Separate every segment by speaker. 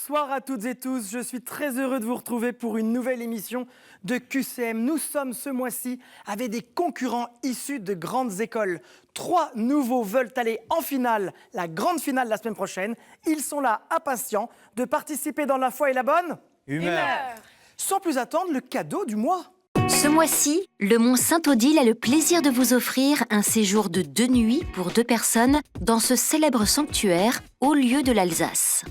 Speaker 1: Bonsoir à toutes et tous, je suis très heureux de vous retrouver pour une nouvelle émission de QCM. Nous sommes ce mois-ci avec des concurrents issus de grandes écoles. 3 nouveaux veulent aller en finale, la grande finale la semaine prochaine. Ils sont là, impatients de participer dans la foi et la bonne
Speaker 2: humeur.
Speaker 1: Sans plus attendre, le cadeau du mois.
Speaker 3: Ce mois-ci, le Mont Saint-Odile a le plaisir de vous offrir un séjour de 2 nuits pour 2 personnes dans ce célèbre sanctuaire, haut lieu de l'Alsace.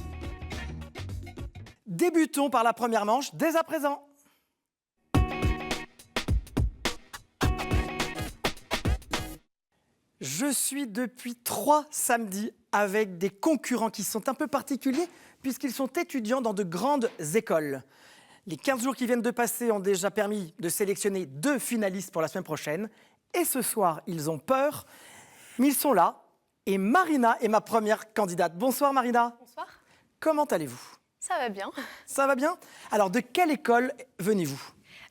Speaker 1: Débutons par la première manche dès à présent. Je suis depuis 3 samedis avec des concurrents qui sont un peu particuliers puisqu'ils sont étudiants dans de grandes écoles. Les 15 jours qui viennent de passer ont déjà permis de sélectionner 2 finalistes pour la semaine prochaine. Et ce soir, ils ont peur, mais ils sont là. Et Marina est ma première candidate. Bonsoir Marina.
Speaker 4: Bonsoir.
Speaker 1: Comment allez-vous ?
Speaker 4: Ça va bien.
Speaker 1: Ça va bien ? Alors, de quelle école venez-vous ?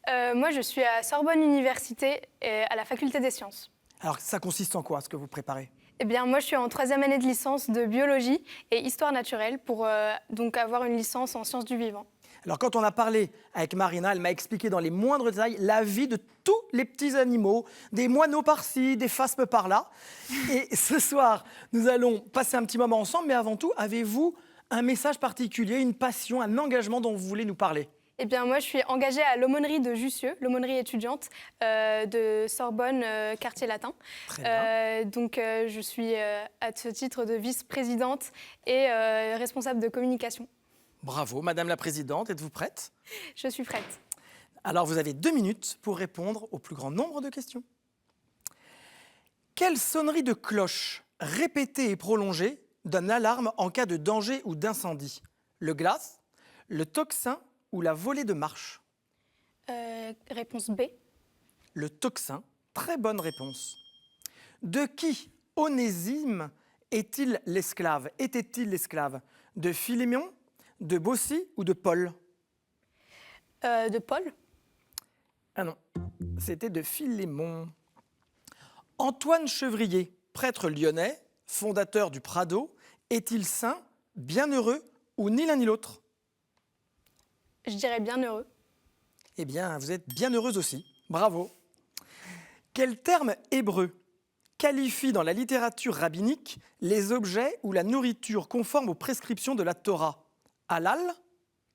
Speaker 4: Moi, je suis à Sorbonne Université, à la faculté des sciences.
Speaker 1: Alors, ça consiste en quoi, ce que vous préparez ?
Speaker 4: Eh bien, moi, je suis en 3e année de licence de biologie et histoire naturelle pour donc avoir une licence en sciences du vivant.
Speaker 1: Alors, quand on a parlé avec Marina, elle m'a expliqué dans les moindres détails la vie de tous les petits animaux, des moineaux par-ci, des phasmes par-là. Et ce soir, nous allons passer un petit moment ensemble, mais avant tout, avez-vous un message particulier, une passion, un engagement dont vous voulez nous parler ?
Speaker 4: Eh bien, moi, je suis engagée à l'aumônerie de Jussieu, l'aumônerie étudiante de Sorbonne, quartier latin.
Speaker 1: Très bien.
Speaker 4: Donc, je suis à ce titre de vice-présidente et responsable de communication.
Speaker 1: Bravo, Madame la Présidente, êtes-vous prête ?
Speaker 4: Je suis prête.
Speaker 1: Alors, vous avez 2 minutes pour répondre au plus grand nombre de questions. Quelle sonnerie de cloche répétée et prolongée donne l'alarme en cas de danger ou d'incendie ? Le glas, le tocsin ou la volée de marche ?
Speaker 4: Réponse B.
Speaker 1: Le tocsin, très bonne réponse. De qui Onésime est-il l'esclave ? Était-il l'esclave ? De Philémon, de Baucis ou de Paul ?
Speaker 4: De Paul.
Speaker 1: Ah non, c'était de Philémon. Antoine Chevrier, prêtre lyonnais, fondateur du Prado, est-il saint, bienheureux ou ni l'un ni l'autre ?
Speaker 4: Je dirais bienheureux.
Speaker 1: Eh bien, vous êtes bienheureuse aussi. Bravo. Quel terme hébreu qualifie dans la littérature rabbinique les objets ou la nourriture conforme aux prescriptions de la Torah ? Halal,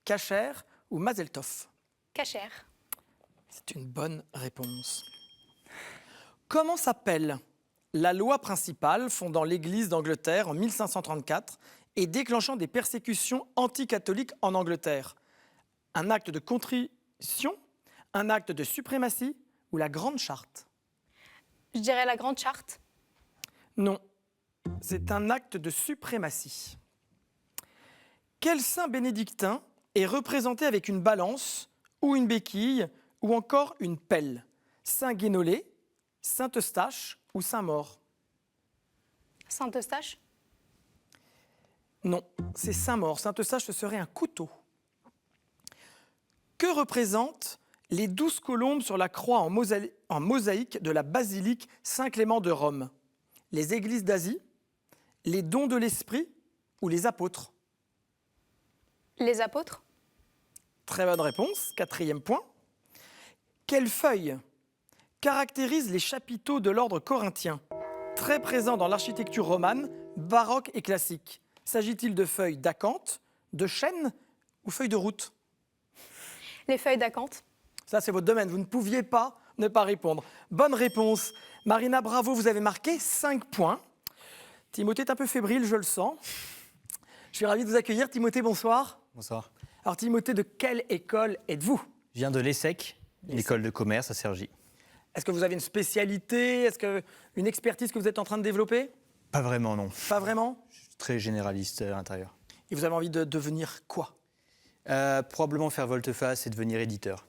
Speaker 1: kasher ou mazel tov ?
Speaker 4: Kasher.
Speaker 1: C'est une bonne réponse. Comment s'appelle la loi principale fondant l'Église d'Angleterre en 1534 et déclenchant des persécutions anticatholiques en Angleterre ? Un acte de contrition, un acte de suprématie ou la Grande Charte ?
Speaker 4: Je dirais la Grande Charte.
Speaker 1: Non, c'est un acte de suprématie. Quel saint bénédictin est représenté avec une balance ou une béquille ou encore une pelle ? Saint Guénolé, Saint Eustache ou Saint Maur ?
Speaker 4: Saint Eustache.
Speaker 1: Non, c'est Saint Maur. Saint Eustache, ce serait un couteau. Que représentent les 12 colombes sur la croix en mosaïque de la basilique Saint-Clément de Rome ? Les églises d'Asie, les dons de l'esprit ou les apôtres ?
Speaker 4: Les apôtres.
Speaker 1: Très bonne réponse. 4e point. Quelle feuille caractérise les chapiteaux de l'ordre corinthien, très présents dans l'architecture romane, baroque et classique ? S'agit-il de feuilles d'acanthe, de chêne ou feuilles de route ?
Speaker 4: Les feuilles d'acanthe.
Speaker 1: Ça, c'est votre domaine. Vous ne pouviez pas ne pas répondre. Bonne réponse. Marina, bravo, vous avez marqué 5 points. Timothée est un peu fébrile, je le sens. Je suis ravi de vous accueillir. Timothée, bonsoir.
Speaker 2: Bonsoir.
Speaker 1: Alors, Timothée, de quelle école êtes-vous ?
Speaker 2: Je viens de l'ESSEC, l'école de commerce à Cergy.
Speaker 1: Est-ce que vous avez une spécialité ? Est-ce qu'une expertise que vous êtes en train de développer ?
Speaker 2: Pas vraiment, non.
Speaker 1: Pas vraiment ?
Speaker 2: Je suis très généraliste à l'intérieur.
Speaker 1: Et vous avez envie de devenir quoi ?
Speaker 2: Probablement faire volte-face et devenir éditeur.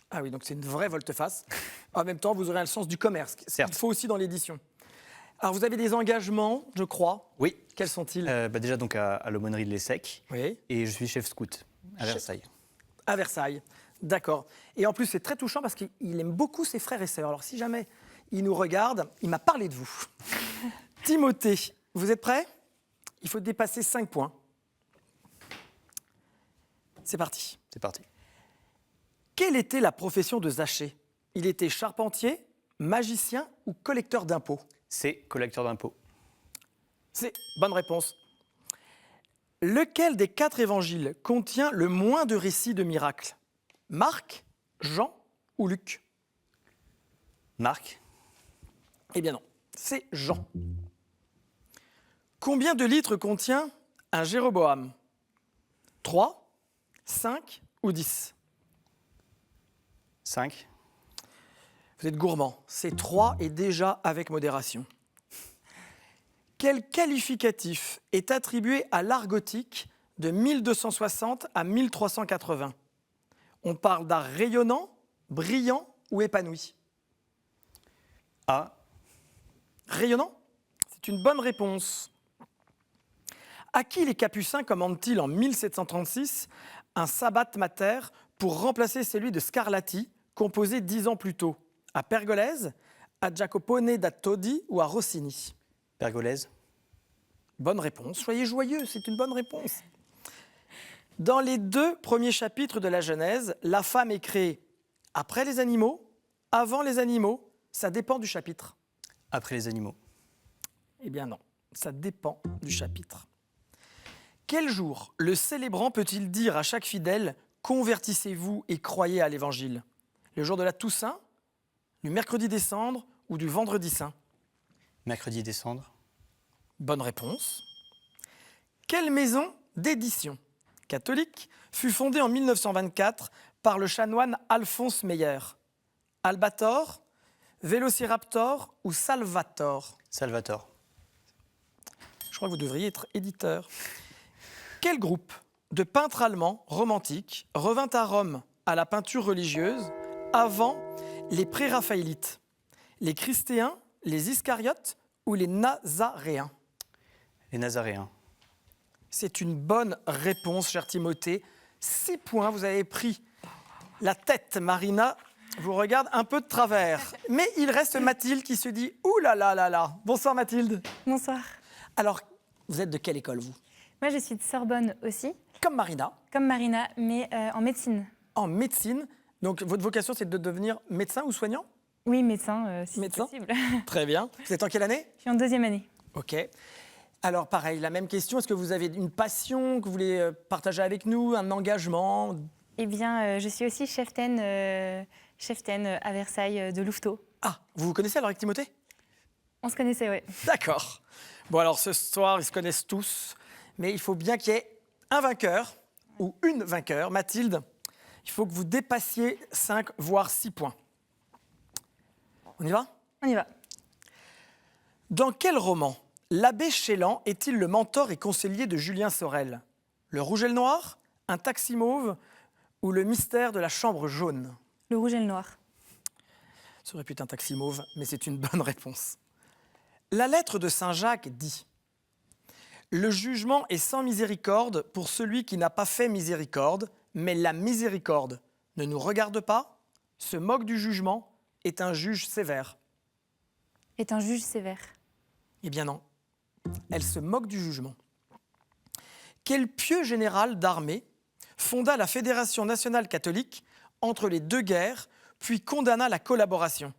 Speaker 1: Ah oui, donc c'est une vraie volte-face. En même temps, vous aurez un sens du commerce.
Speaker 2: Certes.
Speaker 1: Il faut aussi dans l'édition. Alors, vous avez des engagements, je crois.
Speaker 2: Oui.
Speaker 1: Quels sont-ils ?
Speaker 2: Déjà donc à l'aumônerie de l'ESSEC.
Speaker 1: Oui.
Speaker 2: Et je suis chef scout à Versailles.
Speaker 1: À Versailles, d'accord. Et en plus, c'est très touchant parce qu'il aime beaucoup ses frères et sœurs. Alors, si jamais il nous regarde, il m'a parlé de vous. Timothée, vous êtes prêt ? Il faut dépasser 5 points. C'est parti.
Speaker 2: C'est parti.
Speaker 1: Quelle était la profession de Zachée? Il était charpentier, magicien ou collecteur d'impôts?
Speaker 2: C'est collecteur d'impôts.
Speaker 1: C'est bonne réponse. Lequel des 4 évangiles contient le moins de récits de miracles? Marc, Jean ou Luc?
Speaker 2: Marc,
Speaker 1: Eh bien non, c'est Jean. Combien de litres contient un Jéroboam? 3, 5 ou 10?
Speaker 2: 5.
Speaker 1: Vous êtes gourmand. C'est 3 et déjà avec modération. Quel qualificatif est attribué à l'art gothique de 1260 à 1380? On parle d'art rayonnant, brillant ou épanoui?
Speaker 2: A.
Speaker 1: Rayonnant? C'est une bonne réponse. À qui les Capucins commandent-ils en 1736 un sabbat mater pour remplacer celui de Scarlatti, composé 10 ans plus tôt? À Pergolèse, à Jacopone da Todi ou à Rossini?
Speaker 2: Pergolèse.
Speaker 1: Bonne réponse. Soyez joyeux, c'est une bonne réponse. Dans les 2 premiers chapitres de la Genèse, la femme est créée après les animaux, avant les animaux, ça dépend du chapitre.
Speaker 2: Après les animaux.
Speaker 1: Eh bien non, ça dépend du chapitre. Quel jour le célébrant peut-il dire à chaque fidèle « Convertissez-vous et croyez à l'Évangile » ? Le jour de la Toussaint, du mercredi des Cendres ou du vendredi saint?
Speaker 2: Mercredi des Cendres.
Speaker 1: Bonne réponse. Quelle maison d'édition catholique fut fondée en 1924 par le chanoine Alphonse Meyer? Albator, Vélociraptor ou Salvator?
Speaker 2: Salvator.
Speaker 1: Je crois que vous devriez être éditeur. Quel groupe de peintres allemands romantiques revint à Rome à la peinture religieuse avant les pré-raphaélites? Les Christéens, les Iscariotes ou les Nazaréens?
Speaker 2: Les Nazaréens.
Speaker 1: C'est une bonne réponse, cher Timothée. 6 points, vous avez pris la tête. Marina vous regarde un peu de travers. Mais il reste Mathilde qui se dit « Ouh là là là là ». Bonsoir Mathilde.
Speaker 5: Bonsoir.
Speaker 1: Alors, vous êtes de quelle école, vous?
Speaker 5: Moi, je suis de Sorbonne aussi,
Speaker 1: Comme Marina,
Speaker 5: comme Marina, mais en médecine.
Speaker 1: en médecine. Donc, votre vocation, c'est de devenir médecin ou soignant?
Speaker 5: Oui, médecin, si
Speaker 1: Médecin.
Speaker 5: possible.
Speaker 1: Très bien. Vous êtes en quelle année?
Speaker 5: Je suis en 2e année.
Speaker 1: Ok. Alors, pareil, la même question. Est-ce que vous avez une passion que vous voulez partager avec nous, un engagement?
Speaker 5: Eh bien, je suis aussi cheftaine à Versailles de Louveteau.
Speaker 1: Ah, vous vous connaissez alors avec Timothée?
Speaker 5: On se connaissait, oui.
Speaker 1: D'accord. Bon, alors ce soir, ils se connaissent tous, mais il faut bien qu'il y ait un vainqueur ou une vainqueur. Mathilde, il faut que vous dépassiez 5 voire 6 points. On y va?
Speaker 5: On y va.
Speaker 1: Dans quel roman l'abbé Chélan est-il le mentor et conseiller de Julien Sorel? Le Rouge et le Noir, Un taxi mauve ou Le mystère de la chambre jaune?
Speaker 5: Le rouge et le noir.
Speaker 1: Ça aurait pu être Un taxi mauve, mais c'est une bonne réponse. La lettre de Saint Jacques dit « Le jugement est sans miséricorde pour celui qui n'a pas fait miséricorde, mais la miséricorde ne nous regarde pas, se moque du jugement, est un juge sévère. »
Speaker 5: Est un juge sévère.
Speaker 1: Eh bien non, elle se moque du jugement. Quel pieux général d'armée fonda la Fédération nationale catholique entre les 2 guerres, puis condamna la collaboration?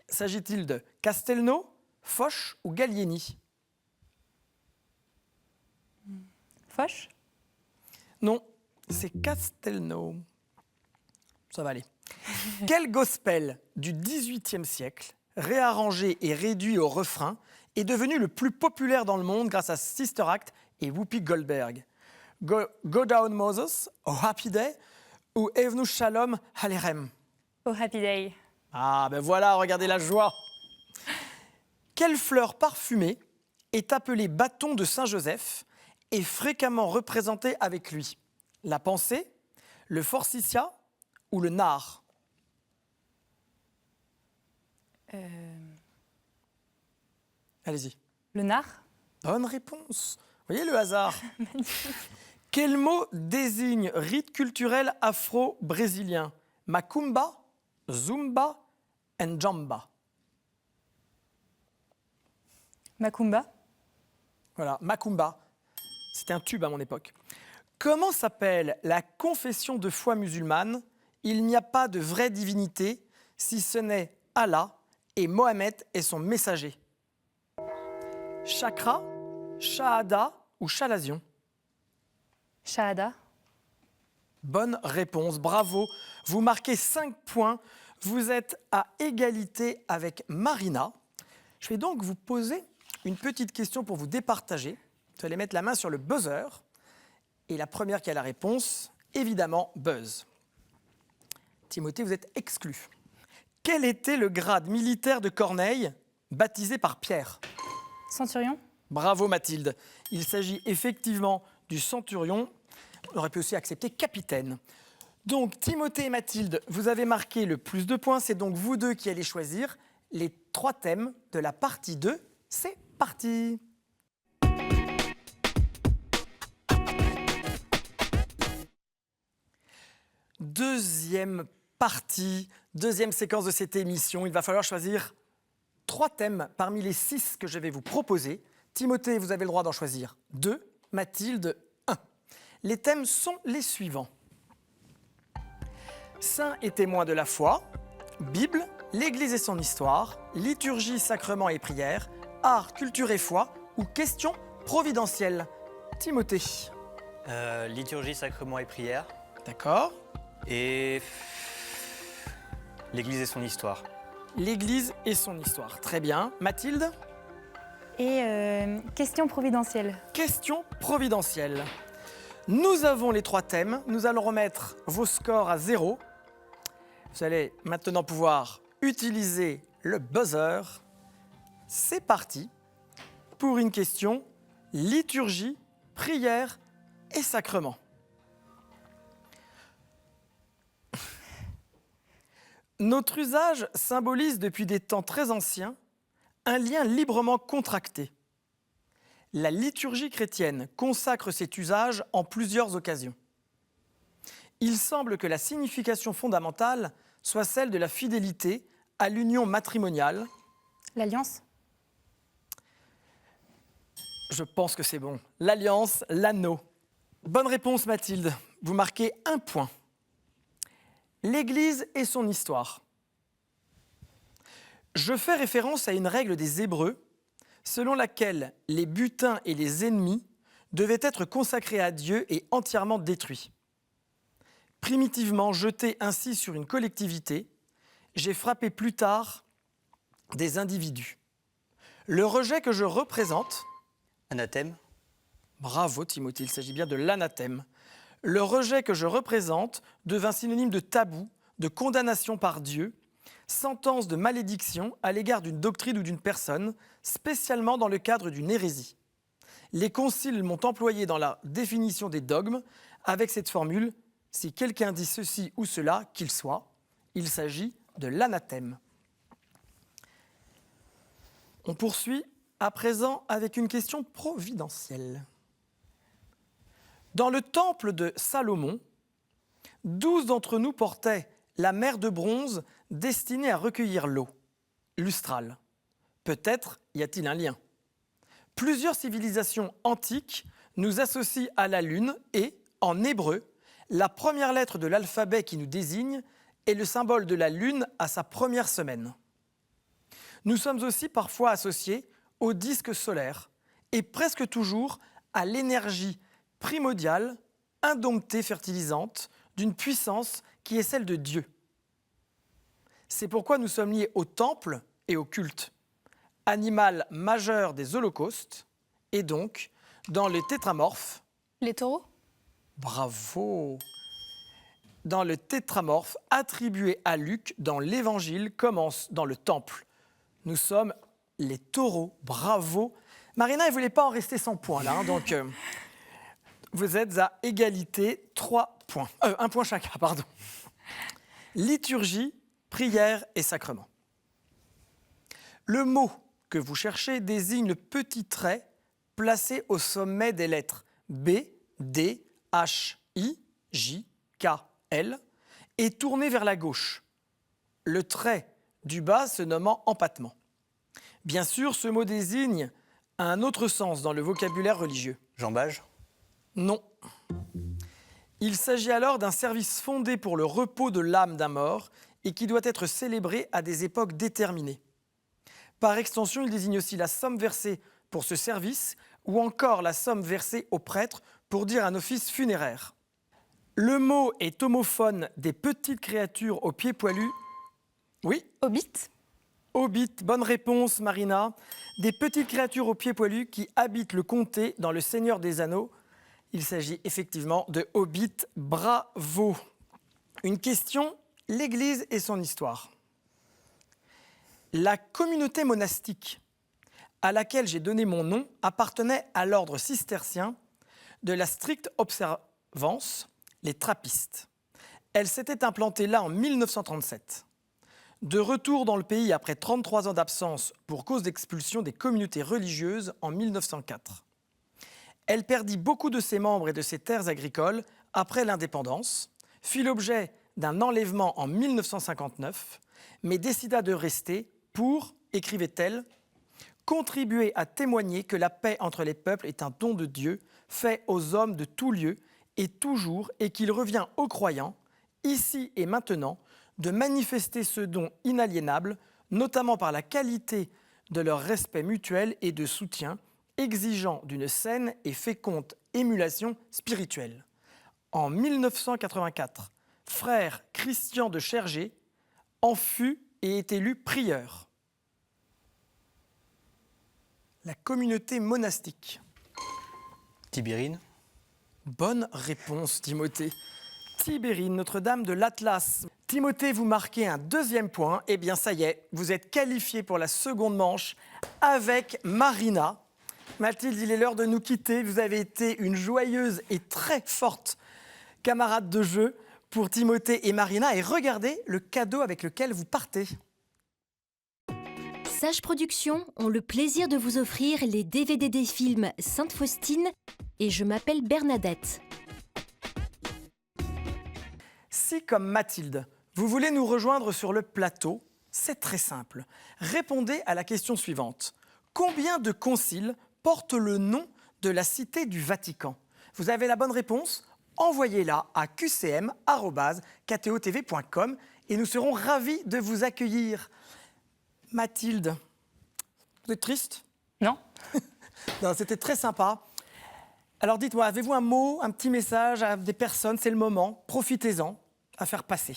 Speaker 1: S'agit-il de Castelnau, Foch ou Gallieni?
Speaker 5: Foch?
Speaker 1: Non, c'est Castelnau. Ça va aller. Quel gospel du XVIIIe siècle, réarrangé et réduit au refrain, est devenu le plus populaire dans le monde grâce à Sister Act et Whoopi Goldberg? Go Down Moses, Oh Happy Day ou Evnu Shalom Halerem?
Speaker 5: Au Happy Day.
Speaker 1: Ah ben voilà, regardez la joie. Quelle fleur parfumée est appelée bâton de Saint-Joseph et fréquemment représentée avec lui? La pensée, le forsythia ou le nard? Allez-y.
Speaker 5: Le nard?
Speaker 1: Bonne réponse. Vous voyez le hasard? Quel mot désigne rite culturel afro-brésilien? Macumba, Zumba, Njamba.
Speaker 5: Macumba?
Speaker 1: Voilà, Macumba. C'était un tube à mon époque. Comment s'appelle la confession de foi musulmane? Il n'y a pas de vraie divinité si ce n'est Allah et Mohammed est son messager. Chakra, Shahada ou Chalazion?
Speaker 5: Shahada.
Speaker 1: Bonne réponse, bravo. Vous marquez 5 points. Vous êtes à égalité avec Marina. Je vais donc vous poser une petite question pour vous départager. Vous allez mettre la main sur le buzzer. Et la première qui a la réponse, évidemment, buzz. Timothée, vous êtes exclu. Quel était le grade militaire de Corneille, baptisé par Pierre?
Speaker 5: Centurion.
Speaker 1: Bravo Mathilde. Il s'agit effectivement du centurion. On aurait pu aussi accepter capitaine. Donc Timothée et Mathilde, vous avez marqué le plus de points. C'est donc vous deux qui allez choisir les 3 thèmes de la partie 2. C'est parti. Deuxième partie, deuxième séquence de cette émission. Il va falloir choisir 3 thèmes parmi les 6 que je vais vous proposer. Timothée, vous avez le droit d'en choisir 2. Mathilde, 1. Les thèmes sont les suivants. Saints et témoins de la foi, Bible, l'Église et son histoire, liturgie, sacrements et prières, art, culture et foi ou questions providentielles. Timothée.
Speaker 2: Liturgie, sacrements et prières.
Speaker 1: D'accord.
Speaker 2: Et l'Église et son histoire.
Speaker 1: L'Église et son histoire. Très bien. Mathilde.
Speaker 5: Et question providentielle.
Speaker 1: Question providentielle. Nous avons les 3 thèmes. Nous allons remettre vos scores à 0. Vous allez maintenant pouvoir utiliser le buzzer. C'est parti pour une question liturgie, prière et sacrement. Notre usage symbolise depuis des temps très anciens un lien librement contracté. La liturgie chrétienne consacre cet usage en plusieurs occasions. Il semble que la signification fondamentale soit celle de la fidélité à l'union matrimoniale.
Speaker 5: L'alliance.
Speaker 1: Je pense que c'est bon. L'alliance, l'anneau. Bonne réponse Mathilde. Vous marquez 1 point. L'Église et son histoire. Je fais référence à une règle des Hébreux selon laquelle les butins et les ennemis devaient être consacrés à Dieu et entièrement détruits. Primitivement jetés ainsi sur une collectivité, j'ai frappé plus tard des individus. Le rejet que je représente...
Speaker 2: Anathème.
Speaker 1: Bravo Timothée, il s'agit bien de l'anathème. Le rejet que je représente devint synonyme de tabou, de condamnation par Dieu, sentence de malédiction à l'égard d'une doctrine ou d'une personne, spécialement dans le cadre d'une hérésie. Les conciles m'ont employé dans la définition des dogmes avec cette formule « si quelqu'un dit ceci ou cela, qu'il soit », il s'agit de l'anathème. On poursuit à présent avec une question providentielle. Dans le temple de Salomon, 12 d'entre nous portaient la mer de bronze destinée à recueillir l'eau, lustrale. Peut-être y a-t-il un lien. Plusieurs civilisations antiques nous associent à la lune et, en hébreu, la première lettre de l'alphabet qui nous désigne est le symbole de la lune à sa première semaine. Nous sommes aussi parfois associés au disque solaire et presque toujours à l'énergie primordiale, indomptée, fertilisante, d'une puissance qui est celle de Dieu. C'est pourquoi nous sommes liés au temple et au culte, animal majeur des holocaustes, et donc dans les tétramorphes.
Speaker 4: Les taureaux?
Speaker 1: Bravo! Dans le tétramorphe attribué à Luc dans l'Évangile commence dans le temple. Nous sommes les taureaux. Bravo! Marina, elle ne voulait pas en rester sans point là, donc vous êtes à égalité, 3 points. 1 point chacun, pardon. Liturgie, prière et sacrement. Le mot que vous cherchez désigne le petit trait placé au sommet des lettres B, D, H, I, J, K, L et tourné vers la gauche. Le trait du bas se nommant empattement. Bien sûr, ce mot désigne un autre sens dans le vocabulaire religieux.
Speaker 2: Jambage.
Speaker 1: Non. Il s'agit alors d'un service fondé pour le repos de l'âme d'un mort et qui doit être célébré à des époques déterminées. Par extension, il désigne aussi la somme versée pour ce service ou encore la somme versée au prêtre pour dire un office funéraire. Le mot est homophone des petites créatures aux pieds poilus. Oui,
Speaker 4: Hobbit.
Speaker 1: Hobbit, bonne réponse Marina. Des petites créatures aux pieds poilus qui habitent le comté dans Le Seigneur des Anneaux. Il s'agit effectivement de Hobbit, bravo. Une question, l'Église et son histoire. La communauté monastique à laquelle j'ai donné mon nom appartenait à l'ordre cistercien de la stricte observance, les trappistes. Elle s'était implantée là en 1937. De retour dans le pays après 33 ans d'absence pour cause d'expulsion des communautés religieuses en 1904. Elle perdit beaucoup de ses membres et de ses terres agricoles après l'indépendance, fit l'objet d'un enlèvement en 1959, mais décida de rester pour, écrivait-elle, contribuer à témoigner que la paix entre les peuples est un don de Dieu fait aux hommes de tout lieu et toujours et qu'il revient aux croyants, ici et maintenant, de manifester ce don inaliénable, notamment par la qualité de leur respect mutuel et de soutien, exigeant d'une saine et féconde émulation spirituelle. En 1984, frère Christian de Chergé en fut et est élu prieur. La communauté monastique.
Speaker 2: Tibérine.
Speaker 1: Bonne réponse, Timothée. Tibérine, Notre-Dame de l'Atlas. Timothée, vous marquez un deuxième point. Eh bien, ça y est, vous êtes qualifié pour la seconde manche avec Marina. Mathilde, il est l'heure de nous quitter. Vous avez été une joyeuse et très forte camarade de jeu pour Timothée et Marina. Et regardez le cadeau avec lequel vous partez.
Speaker 3: Sage Productions ont le plaisir de vous offrir les DVD des films Sainte-Faustine et Je m'appelle Bernadette.
Speaker 1: Si, comme Mathilde, vous voulez nous rejoindre sur le plateau, c'est très simple. Répondez à la question suivante. Combien de conciles portent le nom de la cité du Vatican? Vous avez la bonne réponse? Envoyez-la à qcm@ktotv.com et nous serons ravis de vous accueillir. Mathilde, vous êtes triste?
Speaker 5: Non.
Speaker 1: Non, c'était très sympa. Alors dites-moi, avez-vous un mot, un petit message à des personnes? C'est le moment, profitez-en à faire passer.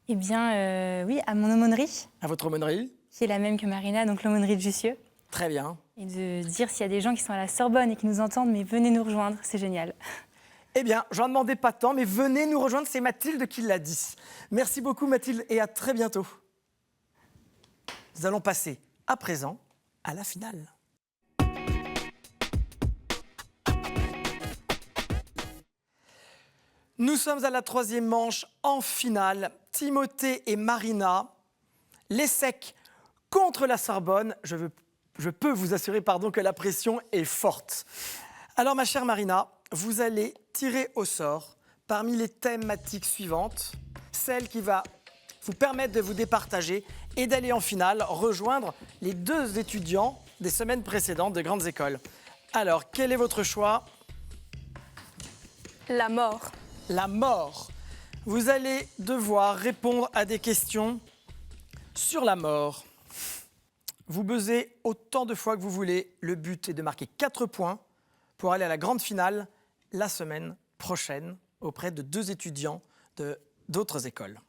Speaker 5: Eh bien, oui, à mon aumônerie,
Speaker 1: À votre aumônerie?
Speaker 5: qui est la même que Marina, donc l'aumônerie de Jussieu.
Speaker 1: Très bien.
Speaker 5: Et de dire s'il y a des gens qui sont à la Sorbonne et qui nous entendent, mais venez nous rejoindre, c'est génial.
Speaker 1: Eh bien, j'en demandais pas tant, mais venez nous rejoindre, c'est Mathilde qui l'a dit. Merci beaucoup Mathilde et à très bientôt. Nous allons passer à présent à la finale. Nous sommes à la troisième manche en finale. Timothée et Marina, l'ESSEC contre la Sorbonne. Je peux vous assurer que la pression est forte. Alors ma chère Marina, vous allez tirer au sort parmi les thématiques suivantes, celle qui va vous permettre de vous départager et d'aller en finale rejoindre les deux étudiants des semaines précédentes de grandes écoles. Alors, quel est votre choix?
Speaker 4: La mort.
Speaker 1: La mort. Vous allez devoir répondre à des questions sur la mort. Vous buzzez autant de fois que vous voulez. Le but est de marquer 4 points pour aller à la grande finale la semaine prochaine auprès de 2 étudiants d'autres écoles.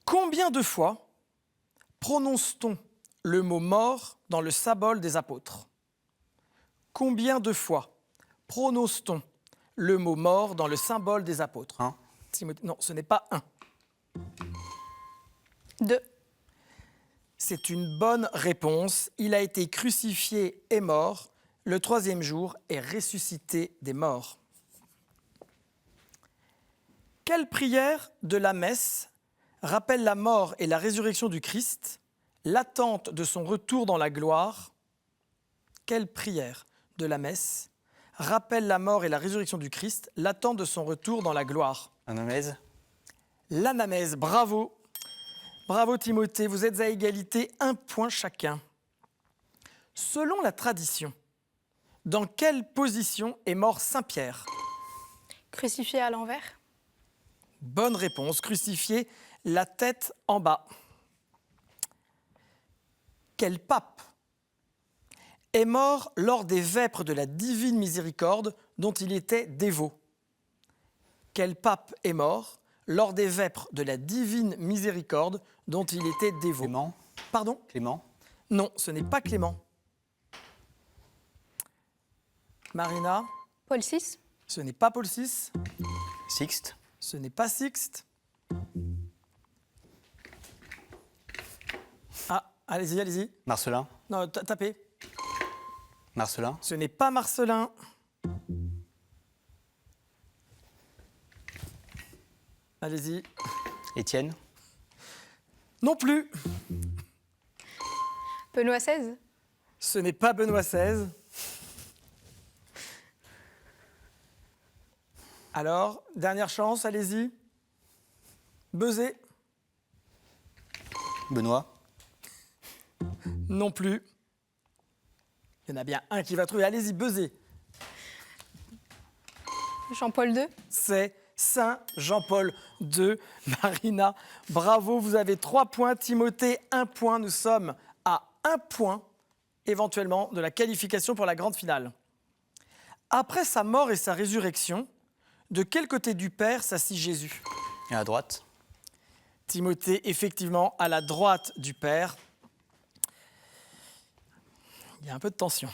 Speaker 1: Combien de fois prononce-t-on le mot mort dans le symbole des apôtres? Combien de fois prononce-t-on le mot mort dans le symbole des apôtres? Non, ce n'est pas 1.
Speaker 4: 2.
Speaker 1: C'est une bonne réponse. Il a été crucifié et mort. Le 3e jour est ressuscité des morts. Quelle prière de la messe rappelle la mort et la résurrection du Christ, l'attente de son retour dans la gloire? Quelle prière de la messe rappelle la mort et la résurrection du Christ, l'attente de son retour dans la gloire?
Speaker 2: Anamèse.
Speaker 1: L'anamèse, bravo. Bravo Timothée, vous êtes à égalité, 1 point chacun. Selon la tradition, dans quelle position est mort Saint Pierre?
Speaker 4: Crucifié à l'envers.
Speaker 1: Bonne réponse, crucifié, la tête en bas. Quel pape est mort lors des vêpres de la divine miséricorde dont il était dévot? Quel pape est mort lors des vêpres de la divine miséricorde dont il était dévot?
Speaker 2: Clément.
Speaker 1: Pardon?
Speaker 2: Clément.
Speaker 1: Non, ce n'est pas Clément. Marina?
Speaker 4: Paul VI.
Speaker 1: Ce n'est pas Paul VI.
Speaker 2: Sixte.
Speaker 1: Ce n'est pas Sixte. Ah, allez-y, allez-y.
Speaker 2: Marcelin.
Speaker 1: Non, tapez.
Speaker 2: Marcelin.
Speaker 1: Ce n'est pas Marcelin. Allez-y.
Speaker 2: Étienne.
Speaker 1: Non plus.
Speaker 4: Benoît XVI.
Speaker 1: Ce n'est pas Benoît XVI. Alors, dernière chance, allez-y. Beuzé.
Speaker 2: Benoît.
Speaker 1: Non plus. Il y en a bien un qui va trouver. Allez-y, Beuzé.
Speaker 4: Jean-Paul II.
Speaker 1: C'est Saint Jean-Paul II. Marina, bravo, vous avez 3 points. Timothée, 1 point. Nous sommes à 1 point, éventuellement, de la qualification pour la grande finale. Après sa mort et sa résurrection, de quel côté du Père s'assit Jésus?
Speaker 2: Et à droite.
Speaker 1: Timothée, effectivement, à la droite du Père. Il y a un peu de tension.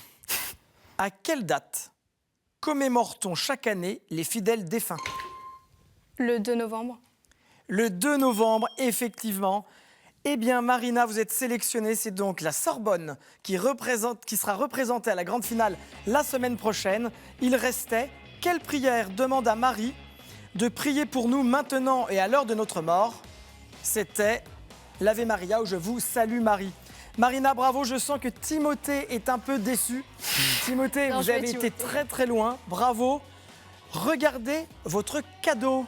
Speaker 1: À quelle date commémore-t-on chaque année les fidèles défunts?
Speaker 4: Le 2 novembre.
Speaker 1: Le 2 novembre, effectivement. Eh bien, Marina, vous êtes sélectionnée. C'est donc la Sorbonne qui sera représentée à la grande finale la semaine prochaine. Il restait quelle prière demande à Marie de prier pour nous maintenant et à l'heure de notre mort? C'était l'Ave Maria où je vous salue Marie. Marina, bravo, je sens que Timothée est un peu déçu. Timothée,
Speaker 4: Non,
Speaker 1: vous
Speaker 4: je vais
Speaker 1: avez été
Speaker 4: Timothée.
Speaker 1: très très loin. Bravo. Regardez votre cadeau.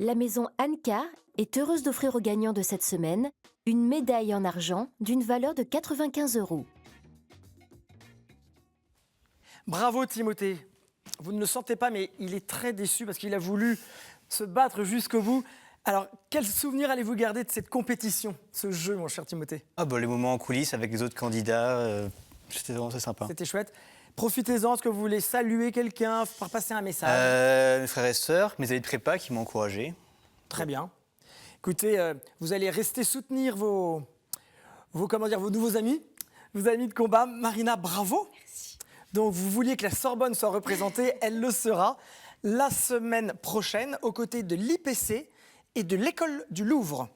Speaker 3: La maison Anka est heureuse d'offrir aux gagnants de cette semaine une médaille en argent d'une valeur de 95 €.
Speaker 1: Bravo Timothée. Vous ne le sentez pas, mais il est très déçu parce qu'il a voulu se battre jusqu'au bout. Alors, quel souvenir allez-vous garder de cette compétition, ce jeu, mon cher Timothée?
Speaker 2: Ah bah, les moments en coulisses avec les autres candidats, c'était vraiment très sympa.
Speaker 1: C'était chouette. Profitez-en, est-ce que vous voulez saluer quelqu'un, faire passer un message?
Speaker 2: Mes frères et sœurs, mes amis de prépa qui m'ont encouragé.
Speaker 1: Très bien. Écoutez, vous allez rester soutenir vos nouveaux amis, vos amis de combat. Marina, bravo. Merci. Donc, vous vouliez que la Sorbonne soit représentée, elle le sera la semaine prochaine aux côtés de l'IPC et de l'École du Louvre.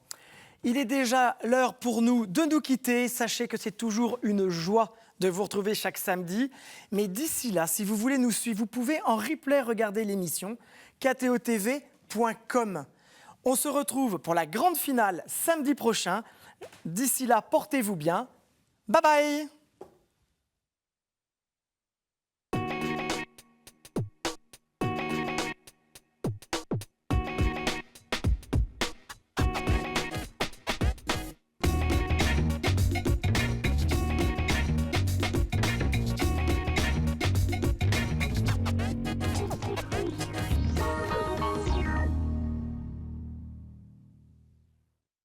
Speaker 1: Il est déjà l'heure pour nous de nous quitter. Sachez que c'est toujours une joie de vous retrouver chaque samedi. Mais d'ici là, si vous voulez nous suivre, vous pouvez en replay regarder l'émission ktotv.com. On se retrouve pour la grande finale samedi prochain. D'ici là, portez-vous bien. Bye bye!